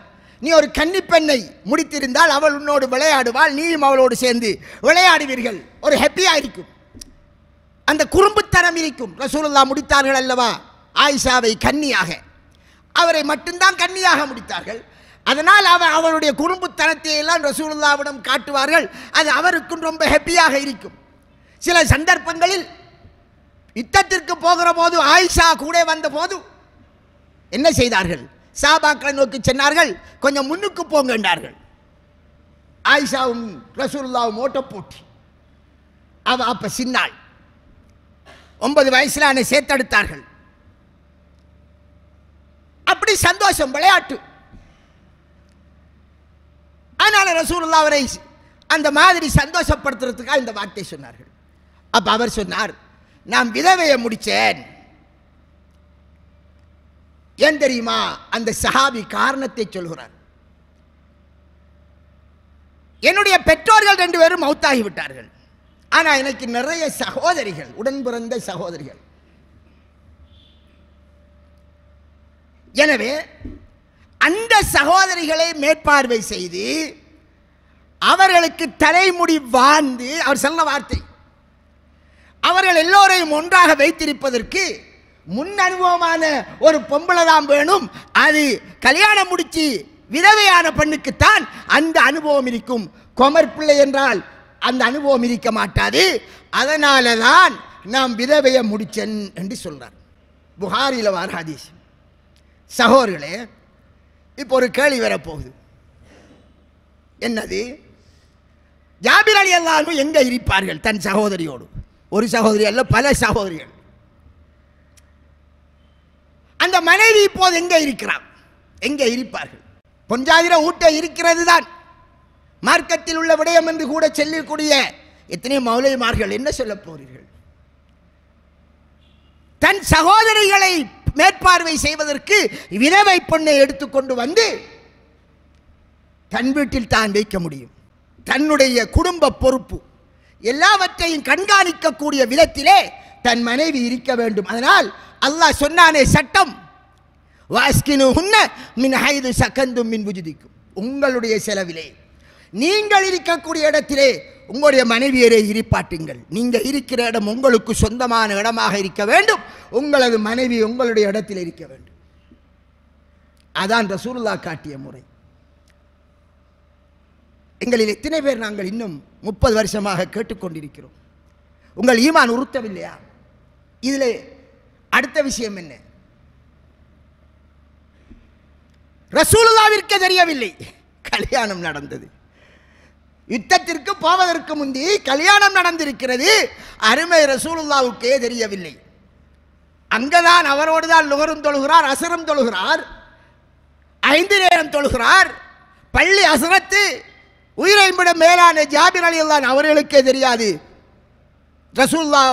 நீ ஒரு கன்னி பெண்ணை முடித்திருந்தால் அவள் உன்னோடு விளையாடுவாள், நீயும் அவளோடு சேர்ந்து விளையாடுவீர்கள், ஒரு ஹாப்பியா இருக்கும், அந்த குறும்புத்தனம் இருக்கும். ரசூலுல்லாஹ் முடித்தார்கள் அல்லவா ஆயிஷாவை கன்னியாக, அவரை மட்டும்தான் கன்னியாக முடித்தார்கள். அதனால் அவருடைய குறும்புத்தனத்தை எல்லாம் ரசூலுல்லாஹ்விடம் காட்டுவார்கள். அது அவருக்கும் ரொம்ப ஹாப்பியாக இருக்கும். சில சந்தர்ப்பங்களில் யுத்தத்திற்கு போகிற போது ஆயிஷா கூட வந்த போது என்ன செய்தார்கள்? சஹாபாக்களை நோக்கி சொன்னார்கள், கொஞ்சம் முன்னுக்கு போங்க என்றார்கள். ஆயிஷாவும் ரசூலுல்லாஹ்வும் ஓட்ட போட்டி. அவ அப்ப சின்னாள், 9 வயசுல அவனை சேர்த்தெடுத்தார்கள். அப்படி சந்தோஷம், விளையாட்டு. அதனால ரசூலுல்லாஹ் அவரை அந்த மாதிரி சந்தோஷப்படுத்துறதுக்காக இந்த வார்த்தை சொன்னார்கள். அப்ப அவர் சொன்னார், நான் விதவையை முடிச்சேன். ஏன் தெரியுமா? அந்த சஹாபி காரணத்தை சொல்கிறார். என்னுடைய பெற்றோர்கள் 2 பேரும் மௌத்தாகி விட்டார்கள். ஆனா எனக்கு நிறைய சகோதரிகள், உடன் பிறந்த சகோதரிகள். எனவே அந்த சகோதரிகளை மேற்பார்வை செய்து அவர்களுக்கு தலைமுடி வாழ்ந்து அவர் சொன்ன வார்த்தை, அவர்கள் எல்லோரையும் ஒன்றாக வைத்திருப்பதற்கு முன் அனுபவமான ஒரு பொம்பளை தான் வேணும். அது கல்யாணம் முடிச்சு விதவையான பெண்ணுக்குத்தான் அந்த அனுபவம் இருக்கும். கொமர் பிள்ளை என்றால் அந்த அனுபவம் இருக்க மாட்டாது. அதனால தான் நாம் விதவையை முடிச்சேன் என்று சொல்றார். புகாரில வார ஹதீஸ். சகோதரர்களே, இப்போ ஒரு கேள்வி வரப்போகுது. என்னது? ஜாபிர் ரலியல்லாஹு அன்ஹு எங்க இருப்பார்கள் தன் சகோதரியோடு? ஒரு சகோதரி அல்ல, பல சகோதரிகள். அந்த மனைவி இப்போது எங்க இருக்கிறார்? எங்க இருப்பார்கள்? பொஞ்சாதிர ஊட்ட இருக்கிறது தான் மார்க்கத்தில் உள்ள விடயம் என்று கூட சொல்லக்கூடிய எத்தனை மௌலைமார்கள் என்ன சொல்ல போறீர்கள்? தன் சகோதரிகளை மேற்பார்வை செய்வதற்கு விதவை பெண்ணை எடுத்துக்கொண்டு வந்து தன் வீட்டில் தான் வைக்க முடியும். தன்னுடைய குடும்ப பொறுப்பு எல்லாவற்றையும் கண்காணிக்கக்கூடிய விதத்திலே தன் மனைவி இருக்க வேண்டும். அதனால் அல்லாஹ் சொன்னானே சட்டம், வாஸ்கினுஹுன்ன மின் ஹைது சகந்தும் மின் வுஜுதிக்கும், உங்களுடைய செலவிலே நீங்கள் இருக்கக்கூடிய இடத்திலே உங்களுடைய மனைவியரை இருப்பாட்டுங்கள். நீங்கள் இருக்கிற இடம் உங்களுக்கு சொந்தமான இடமாக இருக்க வேண்டும். உங்களது மனைவி உங்களுடைய இடத்தில் இருக்க வேண்டும். அதான் ரசூலுல்லாஹ் காட்டிய முறை. எங்களில் எத்தனை பேர் நாங்கள் இன்னும் 30 வருஷமாக கேட்டுக்கொண்டிருக்கிறோம்? உங்கள் ஈமான் உறுத்தவில்லையா? இதில் அடுத்த விஷயம் என்ன? ரசூலுல்லாஹ்விற்கு தெரியவில்லை கல்யாணம் நடந்தது. யுத்தத்திற்கு போவதற்கு முந்தி கல்யாணம் நடந்திருக்கிறது. அருமை ரசூலுல்லாஹ்வுக்கே தெரியவில்லை. அங்கதான் அவரோடு தான் லுஹரும் தொழுகிறார், அசரும் தொழுகிறார், 5 நேரம் தொழுகிறார். பள்ளி அசரத்து உயிரை விட மேலான ஜாபிர் ரலியல்லாஹு அவர்களுக்கே தெரியாது. ரசூலுல்லாஹ்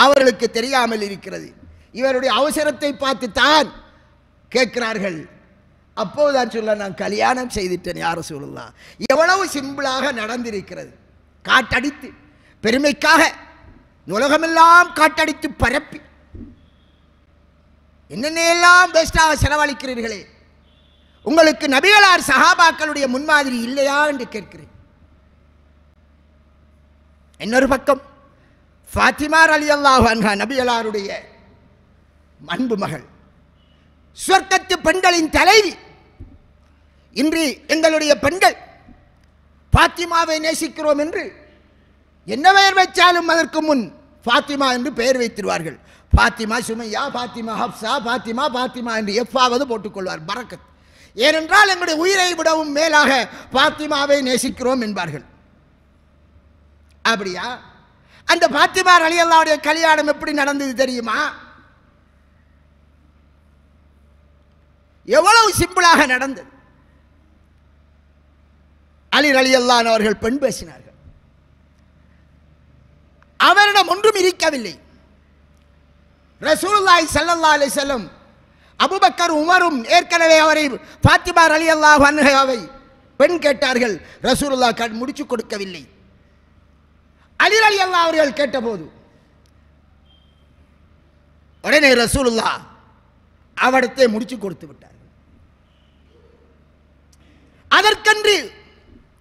அவர்களுக்கு தெரியாமல் இருக்கிறது. இவருடைய அவசரத்தை பார்த்து தான் கேட்கிறார்கள். அப்போதுதான் சொல்ல, நான் கல்யாணம் செய்துட்டேன் யார் ரசூலுல்லாஹ். எவ்வளவு சிம்பிளாக நடந்திருக்கிறது. காட்டடித்து பெருமைக்காக உலகமெல்லாம் காட்டடித்து பரப்பி என்னென்னையெல்லாம் பெஸ்டாக செலவழிக்கிறீர்களே, உங்களுக்கு நபிகளார் சஹாபாக்களுடைய முன்மாதிரி இல்லையா என்று கேட்கிறேன். இன்னொரு பக்கம் ஃபாத்திமா ரலியல்லாஹு அன்ஹா நபிகளாருடைய அன்பு மகள், சொர்க்கத்து பெண்களின் தலைவி. இன்று எங்களுடைய பெண்கள் ஃபாத்திமாவை நேசிக்கிறோம் என்று என்ன பெயர் வைச்சாலும் அதற்கு முன் ஃபாத்திமா என்று பெயர் வைத்திருவார்கள். ஃபாத்திமா சுமையா, ஃபாத்திமா ஹப்சா, ஃபாத்திமா ஃபாத்திமா என்று எஃபாவது போட்டுக்கொள்வார். பரக்கத். ஏனென்றால் எங்களுடைய உயிரை விடவும் மேலாக ஃபாத்திமாவை நேசிக்கிறோம் என்பார்கள். அப்படியா? அந்த ஃபாத்திமா ரலியல்லாஹுடைய கல்யாணம் எப்படி நடந்தது தெரியுமா? எவ்வளவு சிம்பிளாக நடந்தது. அலி ரலியல்லாஹு அவர்கள் பெண் பேசினார்கள். அவரிடம் ஒன்றும் இருக்கவில்லை. ரசூலுல்லாஹி ஸல்லல்லாஹு அலைஹி வஸல்லம் அபூபக்கர் உமரும் ஏற்கனவே அவரை ஃபாத்திமா ரலியல்லாஹு அன்ஹாவை பெண் கேட்டார்கள். ரசூலுல்லாஹ் முடிச்சு கொடுக்கவில்லை. அலி ரலியல்லாஹு அவர்கள் கேட்டபோது உடனே ரசூலுல்லாஹ் அவடத்தை முடிச்சு கொடுத்து விட்டார். அதற்கென்று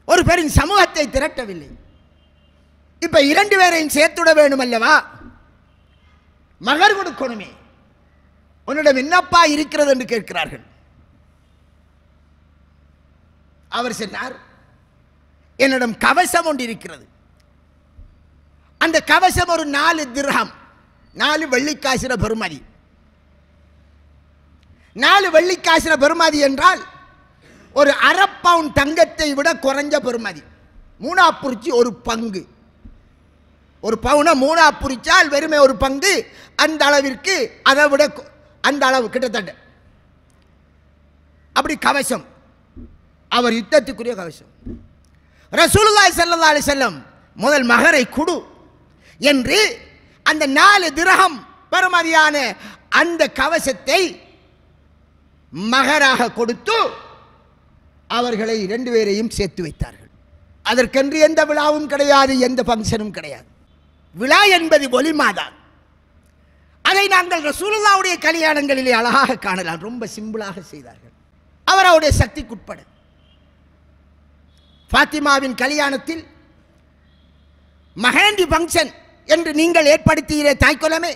ஒரு பெரும் சமூகத்தை திரட்டவில்லை. இப்ப 2 பேரையும் சேர்த்துட வேண்டும் அல்லவா? மகர் கொடுக்கணுமே. உன்னிடம் என்னப்பா இருக்கிறது என்று கேட்கிறார்கள். அவர் சொன்னார், என்னிடம் கவசம் ஒன்று இருக்கிறது. அந்த கவசம் ஒரு 4 திர்ஹம், 4 வெள்ளிக்காசிர பெறுமதி. 4 வெள்ளிக்காசிர பெறுமதி என்றால் ஒரு அரை பவுண்ட் தங்கத்தை விட குறைஞ்ச பெறுமதி. 3 புரிச்சு ஒரு பங்கு. ஒரு பவுனை 3 புரிச்சால் வெறுமே ஒரு பங்கு. அந்த அளவிற்கு, அதை விட அந்த அளவு கிட்டத்தட்ட. அப்படி கவசம். அவர் யுத்தத்துக்குரிய கவசம். ரசூலுல்லாஹி ஸல்லல்லாஹு அலைஹி வஸல்லம் முதல் மகரை கொடு என்று அந்த 4 திர்ஹம் பெறுமதியான அந்த கவசத்தை மகராக கொடுத்து அவர்களை 2 பேரையும் சேர்த்து வைத்தார்கள். அதற்கென்று எந்த விழாவும் கிடையாது, எந்த ஃபங்க்ஷனும் கிடையாது. விழா என்பது ஒலிமாதான். அதை நாங்கள் ரசூலுல்லாஹ்வுடைய கல்யாணங்களிலே அழகாக காணலாம். ரொம்ப சிம்பிளாக செய்தார்கள், அவருடைய சக்திக்குட்பட. ஃபாத்திமாவின் கல்யாணத்தில் மஹேண்டி ஃபங்க்ஷன் என்று நீங்கள் ஏற்படுத்திய தாய்க்குலமே,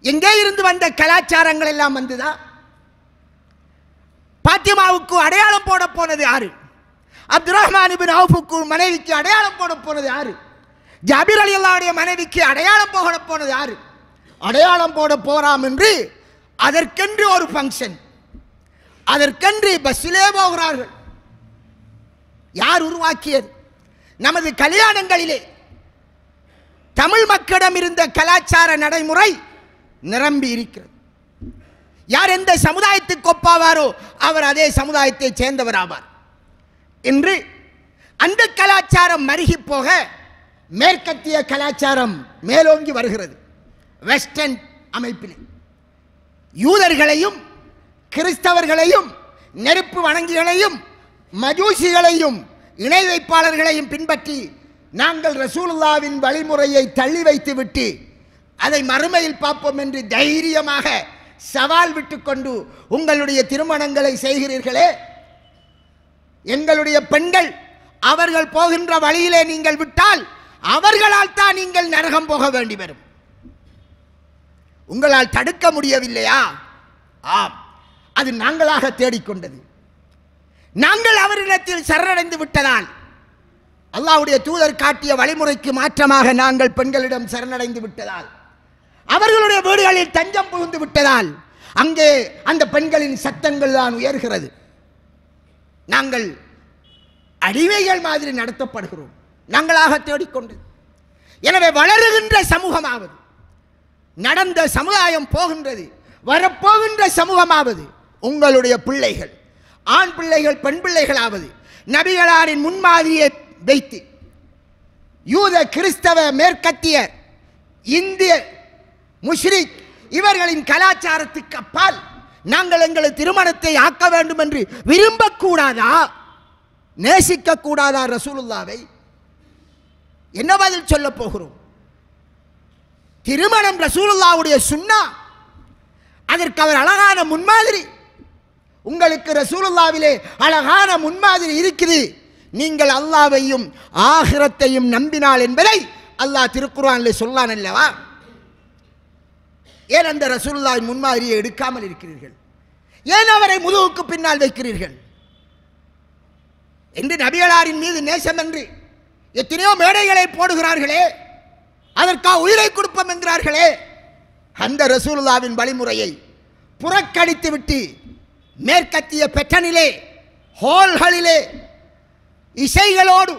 எங்கே இருந்து வந்த கலாச்சாரங்கள் எல்லாம் வந்துதா? பாத்திமாவுக்கு அடையாளம் போட போனது யாரு? அப்துல் ரஹ்மான் இப்னு அவுஃபுக்கு மனைவிக்கு அடையாளம் போட போனது யாரு? ஜாபிர் ரலியல்லாஹுடைய மனைவிக்கு அடையாளம் போட போனது யாரு? அடையாளம் போட போறாம் என்று அதற்கென்று ஒரு ஃபங்க்ஷன், அதற்கென்று பஸ்ஸிலே போகிறார்கள். யார் உருவாக்கியது? நமது கல்யாணங்களிலே தமிழ் மக்களிடம் இருந்த கலாச்சார நடைமுறை நிரம்பி இருக்கிறது. யார் எந்த சமுதாயத்துக்கு ஒப்பாவாரோ அவர் அதே சமுதாயத்தை சேர்ந்தவர் ஆவார். இன்று அந்த கலாச்சாரம் மருகி போக மேற்கத்திய கலாச்சாரம் மேலோங்கி வருகிறது. வெஸ்டர்ன் அமைப்பில் யூதர்களையும் கிறிஸ்தவர்களையும் நெருப்பு வணங்கிகளையும் மஜூசிகளையும் இணை வைப்பாளர்களையும் பின்பற்றி நாங்கள் ரசூலுல்லாவின் வழிமுறையை தள்ளி வைத்துவிட்டு அதை மறுமையில் பார்ப்போம் என்று தைரியமாக சவால் விட்டுக்கொண்டு உங்களுடைய திருமணங்களை செய்கிறீர்களே. எங்களுடைய பெண்கள் அவர்கள் போகின்ற வழியிலே நீங்கள் விட்டால் அவர்களால் தான் நீங்கள் நரகம் போக வேண்டி வரும். உங்களால் தடுக்க முடியவில்லையா? ஆம், அது நாங்களாக தேடிக்கொண்டது. நாங்கள் அவரிடத்தில் சரணடைந்து விட்டதால், அல்லாஹ்வுடைய தூதர் காட்டிய வழிமுறைக்கு மாற்றமாக நாங்கள் பெண்களிடம் சரணடைந்து விட்டதால், அவர்களுடைய வீடுகளில் தஞ்சம் புகுந்து விட்டதால் அங்கே அந்த பெண்களின் சத்தங்கள் தான் உயர்கிறது. நாங்கள் அடிமைகள் மாதிரி நடத்தப்படுகிறோம், நாங்களாக தேடிக்கொண்டது. எனவே வளருகின்ற சமூகமாவது, நடந்த சமுதாயம் போகின்றது, வரப்போகின்ற சமூகமாவது, உங்களுடைய பிள்ளைகள், ஆண் பிள்ளைகள் பெண் பிள்ளைகளாவது நபிகளாரின் முன்மாதிரியை வைத்து யூத கிறிஸ்தவ மேற்கத்திய இந்திய முஷ்ரிக் இவர்களின் கலாச்சாரத்துக்கு அப்பால் நாங்கள் எங்களது திருமணத்தை ஆக்க வேண்டும் என்று விரும்பக்கூடாதா? நேசிக்க கூடாதா ரசூலுல்லாவை? என்ன பதில் சொல்ல போகிறோம்? திருமணம் ரசூலுல்லாவுடைய சுன்னா, அதற்கு அவர் அழகான முன்மாதிரி. உங்களுக்கு ரசூலுல்லாவிலே அழகான முன்மாதிரி இருக்குது. நீங்கள் அல்லாஹ்வையும் ஆகிரத்தையும் நம்பினால் என்பதை அல்லாஹ் திருக்குர்ஆனிலே சொல்லான் அல்லவா? ஏன் அந்த ரசூலுல்லாஹ்வின் முன்மாதிரியை எடுக்காமல் இருக்கிறீர்கள்? ஏன் அவரை முதுகுக்கு பின்னால் வைக்கிறீர்கள் என்று நபிகளாரின் மீது நேசம் என்று எத்தனையோ மேடைகளை போடுகிறார்களே, அதற்காக உயிரை கொடுப்போம் என்கிறார்களே. அந்த ரசூலுல்லாஹ்வின் வழிமுறையை புறக்கணித்து விட்டு மேற்கத்திய பெட்டனிலே ஹோல்களிலே இசைகளோடு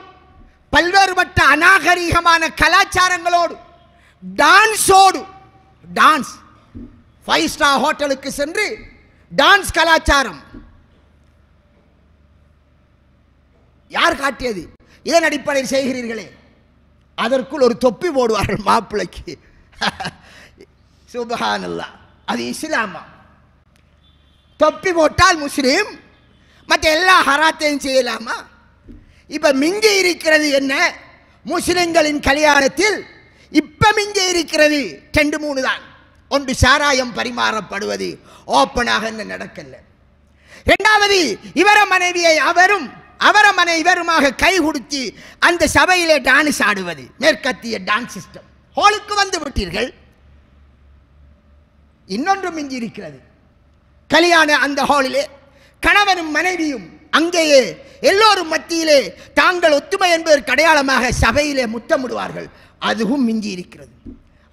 பல்வேறுபட்ட அநாகரீகமான கலாச்சாரங்களோடு டான்ஸோடு, டான்ஸ் 5 ஸ்டார் ஹோட்டலுக்கு சென்று டான்ஸ் கலாச்சாரம் யார் காட்டியது? இதன் அடிப்படையில் செய்கிறீர்களே. அதற்குள் ஒரு தொப்பி போடுவார்கள் மாப்பிள்ளைக்கு. சுப்ஹானல்லாஹ், அது இஸ்லாமா? தொப்பி போட்டால் முஸ்லீம், மற்ற எல்லா ஹராத்தையும் செய்யலாமா? இப்ப மிஞ்சி இருக்கிறது என்ன? முஸ்லிம்களின் கல்யாணத்தில் இப்ப மிஞ்சி இருக்கிறது 2-3 தான். ஒன்று சாராயம் பரிமாறப்படுவது, ஓப்பனாக நடக்கல. இரண்டாவது, இவர மனைவியை அவரும் அவர மனைவி இவருமாக கை கொடுத்து அந்த சபையிலே டான்ஸ் ஆடுவது, மேற்கத்திய டான்ஸ் சிஸ்டம். ஹோலுக்கு வந்து விட்டீர்கள். இன்னொன்று மிஞ்சி இருக்கிறது. கல்யாண அந்த ஹாலிலே கணவனும் மனைவியும் அங்கேயே எல்லோரும் மத்தியிலே தாங்கள் ஒத்துமை என்பதற்கு அடையாளமாக சபையிலே முத்தமிடுவார்கள். அதுவும் மிஞ்சி இருக்கிறது.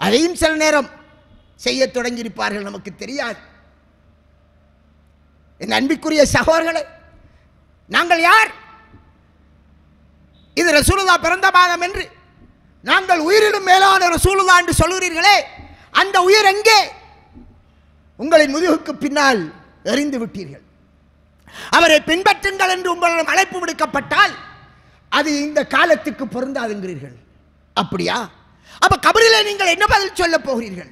அதையும் சில நேரம் செய்ய தொடங்கியிருப்பார்கள், நமக்கு தெரியாது. என் அன்பிற்குரிய சகோதரர்களே, நாங்கள் யார்? இது ரசூலுல்லாஹ் பிறந்த மாதம் என்று நாங்கள் உயிரிலும் மேலான ரசூலுல்லாஹ் என்று சொல்கிறீர்களே, அந்த உயிர் எங்கே? உங்களின் முதுகுக்கு பின்னால் எறிந்து விட்டீர்கள். அவரை பின்பற்றுங்கள் என்று உங்களிடம் அழைப்பு விடுக்கப்பட்டால் அது இந்த காலத்துக்கு பொருந்தாதுங்கிறீர்கள். அப்படியா? அப்ப கபரிலே நீங்கள் என்ன பதில் சொல்ல போகிறீர்கள்?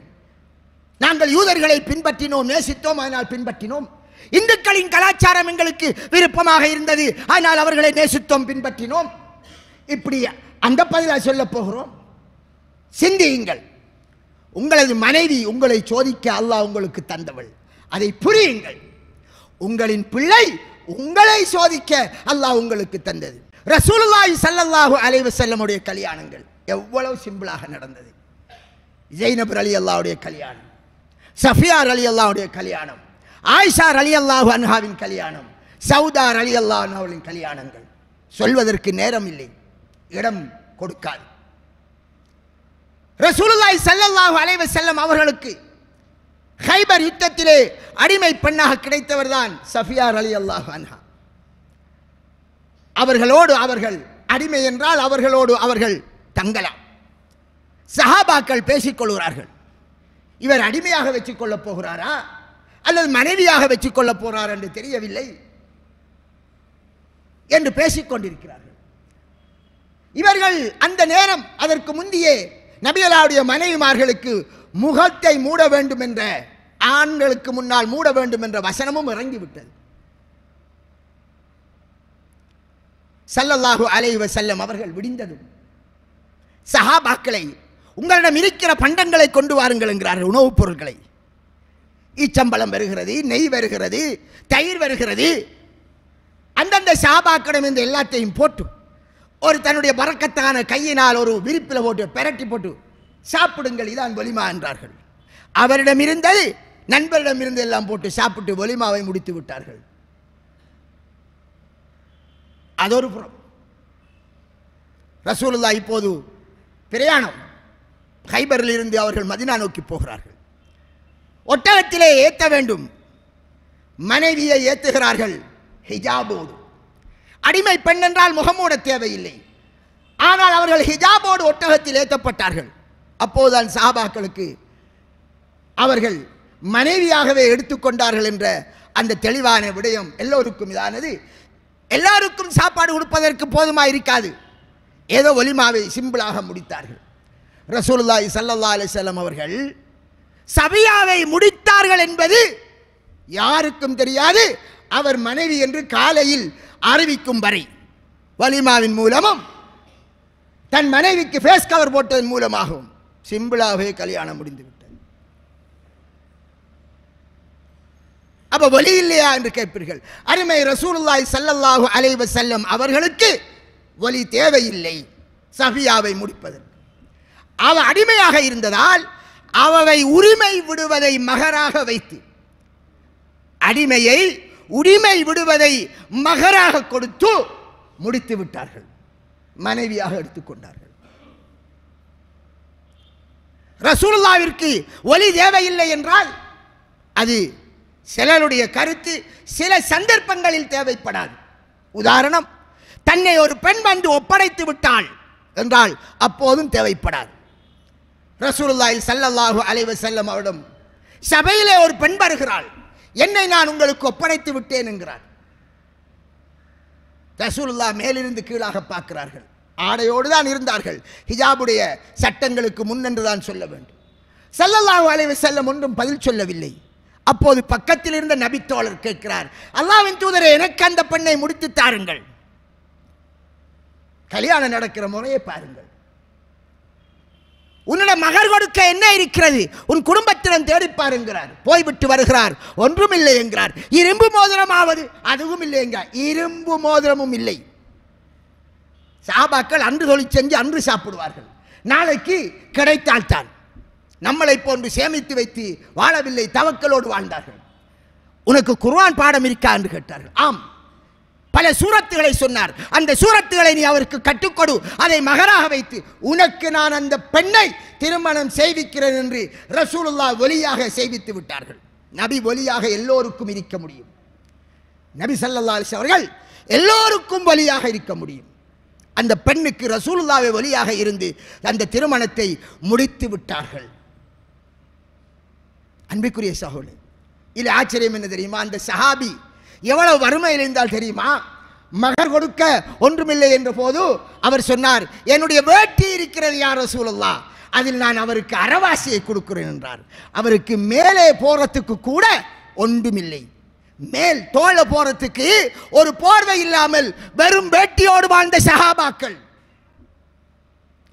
நாங்கள் யூதர்களை பின்பற்றினோம், நேசித்தோம், அதனால் பின்பற்றினோம். இந்துக்களின் கலாச்சாரம் எங்களுக்கு விருப்பமாக இருந்தது, ஆனால் அவர்களை நேசித்தோம், பின்பற்றினோம். இப்படி அந்த பதிலாக சொல்ல போகிறோம். சிந்தியுங்கள். உங்களது மனைவி உங்களை சோதிக்க அல்லாஹ் உங்களுக்கு தந்தவள், அதை புரியுங்கள். உங்களின் பிள்ளை உங்களை சோதிக்க அல்லாஹ் உங்களுக்கு தந்தது. ரசூலுல்லாஹி ஸல்லல்லாஹு அலைஹி வஸல்லம் உடைய கல்யாணங்கள் எவ்வளவு சிம்பிளாக நடந்தது. ஜைனப் ரலியல்லாஹுடைய கல்யாணம், சஃபியா ரலியல்லாஹுடைய கல்யாணம், ஆயிஷா ரலியல்லாஹு அன்ஹாவின் கல்யாணம், சௌதா ரலியல்லாஹு அன்ஹாவின் கல்யாணங்கள் சொல்வதற்கு நேரம் இல்லை, இடம் கொடுக்காது. ரசூலுல்லாஹி ஸல்லல்லாஹு அலைஹி வஸல்லம் அவர்களுக்கு கைபர் யுத்தத்திலே அடிமை பெண்ணாக கிடைத்தவர் தான் சஃபியா ரலியல்லாஹு அன்ஹா. அவர்களோடு அவர்கள் அடிமை என்றால் அவர்களோடு அவர்கள் தங்கலாம். சஹாபாக்கள் பேசிக் கொள்கிறார்கள், இவர் அடிமையாக வச்சுக் கொள்ளப் போகிறாரா அல்லது மனைவியாக வச்சுக் கொள்ளப் போகிறார் என்று தெரியவில்லை என்று பேசிக் கொண்டிருக்கிறார்கள். இவர்கள் அந்த நேரம் அதற்கு முந்தையே நபியலாவுடைய மனைவிமார்களுக்கு முகத்தை மூட வேண்டும் என்ற, ஆண்களுக்கு முன்னால் மூட வேண்டும் என்ற வசனமும் இறங்கிவிட்டது. ஸல்லல்லாஹு அலைஹி வஸல்லம் அவர்கள் விடிந்ததும் சஹாபாக்களை உங்களிடம் இருக்கிற பண்டங்களை கொண்டு வாருங்கள் என்கிறார்கள். உணவுப் பொருட்களை, ஈச்சம்பழம் வருகிறது, நெய் வருகிறது, தயிர் வருகிறது. அந்தந்த சஹாபாக்களிடம் இந்த எல்லாத்தையும் போட்டு ஒரு தன்னுடைய பரக்கத்தான கையினால் ஒரு விரிப்பில் போட்டு பெரட்டி போட்டு சாப்பிடுங்கள், இதான் வலிமா என்றார்கள். அவரிடம் இருந்தது நண்பரிடம் இருந்து எல்லாம் போட்டு சாப்பிட்டு வலிமாவை முடித்து விட்டார்கள். அதொரு புறம். ரசூலுல்லாஹ் இப்போது பிரயாணம், கைபரில் இருந்து அவர்கள் மதீனா நோக்கி போகிறார்கள். ஒட்டகத்திலே ஏற்ற வேண்டும், மனைவியை ஏற்றுகிறார்கள் ஹிஜாபோடு. அடிமை பெண் என்றால் முகமூட தேவையில்லை, ஆனால் அவர்கள் ஹிஜாபோடு ஒட்டகத்தில் ஏற்றப்பட்டார்கள். அப்போதுதான் சஹாபாக்களுக்கு அவர்கள் மனைவியாகவே எடுத்துக்கொண்டார்கள் என்ற அந்த தெளிவான விடயம் எல்லோருக்கும் இதானது. எல்லாருக்கும் சாப்பாடு கொடுப்பதற்கு போதுமா இருக்காது, ஏதோ வலிமாவை சிம்பிளாக முடித்தார்கள். ரசூலுல்லாஹி ஸல்லல்லாஹு அலைஹி வஸல்லம் அவர்கள் சபியாவை முடித்தார்கள் என்பது யாருக்கும் தெரியாது. அவர் மனைவி என்று காலையில் அறிவிக்கும் வரை வலிமாவின் மூலமும் தன் மனைவிக்கு ஃபேஸ் கவர் போட்டதன் மூலமாகவும் சிம்பிளாகவே கல்யாணம் முடிந்துவிட்டது. அப்ப வலி இல்லையா என்று கேட்பீர்கள். அருமை ரசூலுல்லாஹி ஸல்லல்லாஹு அலைஹி வஸல்லம் அவர்களுக்கு வலி தேவையில்லை சஃபியாவை முடிப்பதற்கு. அவ அடிமையாக இருந்ததால் அவவை உரிமை விடுவதை மகராக வைத்து, அடிமையை உரிமை விடுவதை மகராக கொடுத்து முடித்து விட்டார்கள், மனைவியாக எடுத்துக்கொண்டார்கள். ரசூலுல்லாஹ்விற்கு ஒலி தேவையில்லை என்றால் அது சிலருடைய கருத்து, சில சந்தர்ப்பங்களில் தேவைப்படாது. உதாரணம், தன்னை ஒரு பெண் வந்து ஒப்படைத்து விட்டாள் என்றால் அப்போதும் தேவைப்படாது. ரசூலுல்லாஹி ஸல்லல்லாஹு அலைஹி வஸல்லம் அவரிடம் சபையிலே ஒரு பெண் வருகிறாள், என்னை நான் உங்களுக்கு ஒப்படைத்து விட்டேன் என்கிறார். ரசூலுல்லாஹ் மேலிருந்து கீழாக பார்க்கிறார்கள். ஆடையோடு தான் இருந்தார்கள், ஹிஜாபுடைய சட்டங்களுக்கு முன்னென்று தான் சொல்ல வேண்டும். ஸல்லல்லாஹு அலைஹி வஸல்லம் ஒன்றும் பதில் சொல்லவில்லை. அப்போது பக்கத்தில் இருந்த நபித்தோழர் கேட்கிறார், அல்லாஹ்வின் தூதரே, எனக்கு அந்த பெண்ணை முடித்து தாருங்கள், கல்யாணம் நடக்கிற முறையை பாருங்கள், உன்னிடம் மகர் கொடுக்க என்ன இருக்கிறது, உன் குடும்பத்திடம் தேடிப்பார் என்கிறார். போய்விட்டு வருகிறார், ஒன்றுமில்லை என்கிறார். இரும்பு மோதிரமாவது, அதுவும் இல்லை என்கிறார். இரும்பு மோதிரமும் இல்லை. சஹாபாக்கள் அன்று தொழில் செஞ்சு அன்று சாப்பிடுவார்கள், நாளைக்கு கிடைத்தால்தான். நம்மளை போன்று சேமித்து வைத்து வாழவில்லை, தவக்கலோடு வாழ்ந்தார்கள். உனக்கு குர்ஆன் பாடம் இருக்கா என்று கேட்டார்கள். ஆம், பல சூரத்துகளை சொன்னார். அந்த சூரத்துகளை நீ அவருக்கு கற்றுக்கொடு, அதை மகராக வைத்து உனக்கு நான் அந்த பெண்ணை திருமணம் செய்விக்கிறேன் என்று ரசூலுல்லாஹ் ஒலியாக செய்வித்து விட்டார்கள். நபி ஒலியாக எல்லோருக்கும் இருக்க முடியும். நபி ஸல்லல்லாஹு அலைஹி அவர்கள் எல்லோருக்கும் ஒலியாக இருக்க முடியும். அந்த பெண்ணுக்கு ரசூலுல்லாஹ்வே ஒலியாக இருந்து அந்த திருமணத்தை முடித்து விட்டார்கள். அன்பிற்குரிய சகோதரர்களே, இல்லை ஆச்சரியம் என்ன தெரியுமா, அந்த சஹாபி எவ்வளவு வறுமையில் இருந்தால் தெரியுமா, மகர் கொடுக்க ஒன்றுமில்லை என்ற போது அவர் சொன்னார், என்னுடைய வேட்டி இருக்கிறது யா ரசூலுல்லாஹ், அதில் நான் அவருக்கு அரவாசியை கொடுக்கிறேன் என்றார். அவருக்கு மேலே போறதுக்கு கூட ஒன்றுமில்லை, மேல் தோள போறதுக்கு ஒரு போர்வை இல்லாமல் வெறும் வேட்டியோடு வாழ்ந்த சஹாபாக்கள்.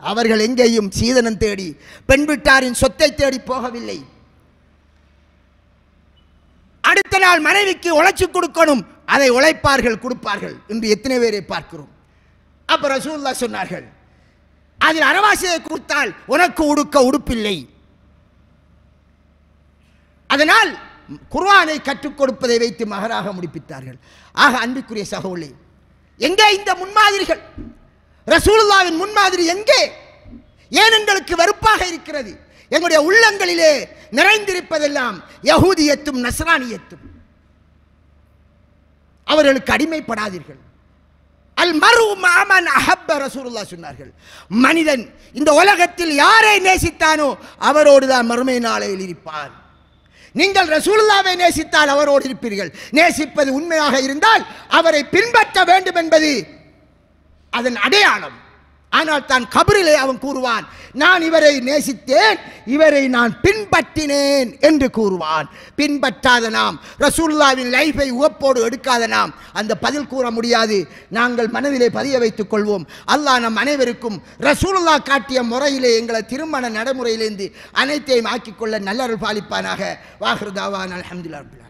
அவர்கள் எங்கேயும் சீதனம் தேடி பெண் வீட்டாரின் சொத்தை தேடி போகவில்லை. அடுத்த நாள் மனைவிக்கு உழைச்சி கொடுக்கணும், அதை உழைப்பார்கள், கொடுப்பார்கள். இன்று எத்தனை பேரை பார்க்கிறோம். அப்ப ரசூலுல்லாஹ் சொன்னார்கள், அதில் அரவாசியை கொடுத்தால் உனக்கு உடுக்க உடுப்பில்லை. அதனால் குர்ஆனை கற்றுக் கொடுப்பதை வைத்து மகராக முடிப்பித்தார்கள். ஆக அன்புக்குரிய சகோதரர்களே, எங்கே இந்த முன்மாதிரிகள்? ரசூலுல்லாஹ்வின் முன்மாதிரி எங்கே? ஏன் எங்களுக்கு வெறுப்பாக இருக்கிறது? எங்களுடைய உள்ளங்களிலே நிறைந்திருப்பதெல்லாம் யஹூதியத்தும் நஸ்ரானியத்தும். அவர்களுக்கு அடிமைப்படாதீர்கள். அல் மர்உ மஅமன் அஹப்ப ரசூலுல்லாஹ் சொன்னார்கள். மனிதன் இந்த உலகத்தில் யாரை நேசித்தானோ அவரோடு தான் மறுமை நாளையில் இருப்பான். நீங்கள் ரசூலுல்லாஹ்வை நேசித்தால் அவரோடு இருப்பீர்கள். நேசிப்பது உண்மையாக இருந்தால் அவரை பின்பற்ற வேண்டும் என்பது அதன் அடையாளம். ஆனால் தான் கபரிலே அவன் கூறுவான், நான் இவரை நேசித்தேன், இவரை நான் பின்பற்றினேன் என்று கூறுவான். பின்பற்றாத நாம், ரசூலுல்லாஹ்வின் லைஃபை உவப்போடு எடுக்காத நாம் அந்த பதில் கூற முடியாது. நாங்கள் மனதிலே பதிய வைத்துக் கொள்வோம். அல்லாஹ் நம் அனைவருக்கும் ரசூலுல்லாஹ் காட்டிய முறையிலே எங்களை திருமண நடைமுறையிலிருந்து அனைத்தையும் ஆக்கிக்கொள்ள நல்லருள் பாலிப்பானாக. வாஹிரு தாவானா அல்ஹம்துலில்லாஹ்.